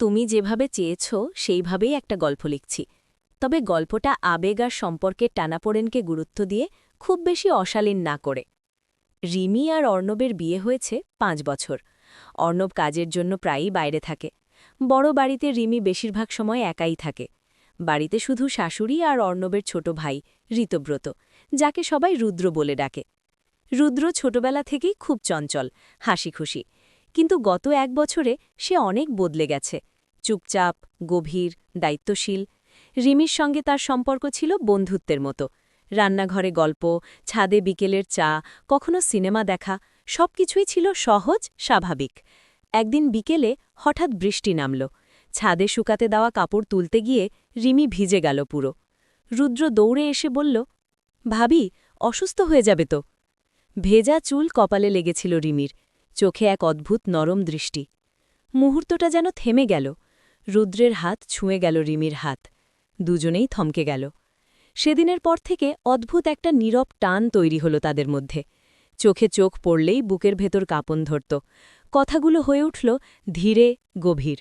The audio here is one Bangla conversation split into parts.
তুমি যেভাবে চেয়েছ সেইভাবেই একটা গল্প লিখছি। তবে গল্পটা আবেগ আর সম্পর্কের টানাপোড়েনকে গুরুত্ব দিয়ে খুব বেশি অশালীন না করে। রিমি আর অর্ণবের বিয়ে হয়েছে ৫ বছর। অর্ণব কাজের জন্য প্রায়ই বাইরে থাকে। বড় বাড়িতে রিমি বেশিরভাগ সময় একাই থাকে। বাড়িতে শুধু শাশুড়ি আর অর্ণবের ছোট ভাই ঋতব্রত, যাকে সবাই রুদ্র বলে ডাকে। রুদ্র ছোটবেলা থেকেই খুব চঞ্চল, হাসিখুশি। কিন্তু গত ১ বছরে সে অনেক বদলে গেছে। চুপচাপ, গভীর, দায়িত্বশীল। রিমির সঙ্গে তার সম্পর্ক ছিল বন্ধুত্বের মতো। রান্নাঘরে গল্প, ছাদে বিকেলের চা, কখনো সিনেমা দেখা, সবকিছুই ছিল সহজ, স্বাভাবিক। একদিন বিকেলে হঠাৎ বৃষ্টি নামল। ছাদে শুকাতে দেওয়া কাপড় তুলতে গিয়ে রিমি ভিজে গেল পুরো। রুদ্র দৌড়ে এসে বলল, ভাবি, অসুস্থ হয়ে যাবে তো। ভেজা চুল কপালে লেগেছিল রিমির, চোখে এক অদ্ভুত নরম দৃষ্টি। মুহূর্তটা যেন থেমে গেল। রুদ্রের হাত ছুঁয়ে গেল রিমির হাত। দুজনেই থমকে গেল। সেদিনের পর থেকে অদ্ভুত একটা নীরব টান তৈরি হলো তাদের মধ্যে। চোখে চোখ পড়লেই বুকের ভেতর কাঁপন ধরত। কথাগুলো হয়ে উঠল ধীরে, গভীর।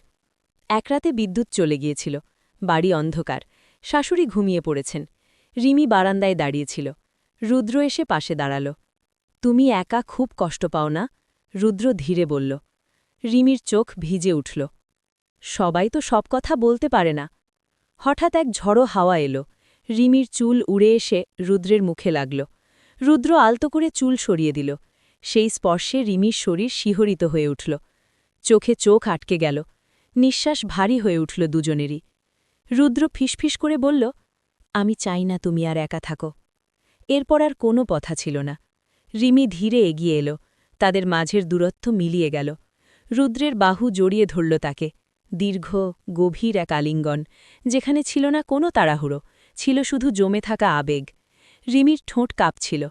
এক রাতে বিদ্যুৎ চলে গিয়েছিল। বাড়ি অন্ধকার। শাশুড়ি ঘুমিয়ে পড়েছেন। রিমি বারান্দায় দাঁড়িয়েছিল। রুদ্র এসে পাশে দাঁড়াল। তুমি একা খুব কষ্ট পাও না? রুদ্র ধীরে বলল। রিমির চোখ ভিজে উঠল। সবাই তো সব কথা বলতে পারে না। হঠাৎ এক ঝড়ো হাওয়া এলো। রিমির চুল উড়ে এসে রুদ্রের মুখে লাগল। রুদ্র আলতো করে চুল সরিয়ে দিল। সেই স্পর্শে রিমির শরীর শিহরিত হয়ে উঠল। চোখে চোখ আটকে গেল। নিঃশ্বাস ভারী হয়ে উঠল দুজনেরই। রুদ্র ফিসফিস করে বলল, আমি চাই না তুমি আর একা থাকো। এরপর আর কোনো কথা ছিল না। রিমি ধীরে এগিয়ে এলো। তাদের মাঝের দূরত্ব মিলিয়ে গেল। রুদ্রের বাহু জড়িয়ে ধরল তাকে। দীর্ঘ, গভীর এক আলিঙ্গন, যেখানে ছিল না কোনো তাড়াহুড়ো, ছিল শুধু জমে থাকা আবেগ। রিমির ঠোঁট কাঁপছিল।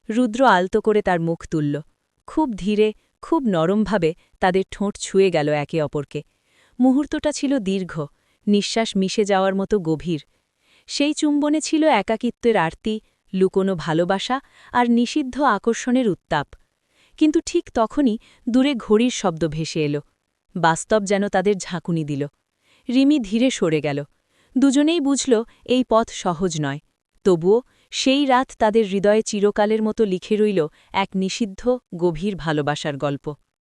রুদ্র আলতো করে তার মুখ তুলল। খুব ধীরে, খুব নরমভাবে তাদের ঠোঁট ছুঁয়ে গেল একে অপরকে। মুহূর্তটা ছিল দীর্ঘ, নিঃশ্বাস মিশে যাওয়ার মতো গভীর। সেই চুম্বনে ছিল একাকিত্বের আরতি, লুকোনো ভালোবাসা আর নিষিদ্ধ আকর্ষণের উত্তাপ। কিন্তু ঠিক তখনই দূরে ঘড়ির শব্দ ভেসে এলো। বাস্তব যেন তাদের ঝাঁকুনি দিল। রিমি ধীরে সরে গেল। দুজনেই বুঝল এই পথ সহজ নয়। তবুও সেই রাত তাদের হৃদয়ে চিরকালের মতো লিখে রইল এক নিষিদ্ধ, গভীর ভালোবাসার গল্প।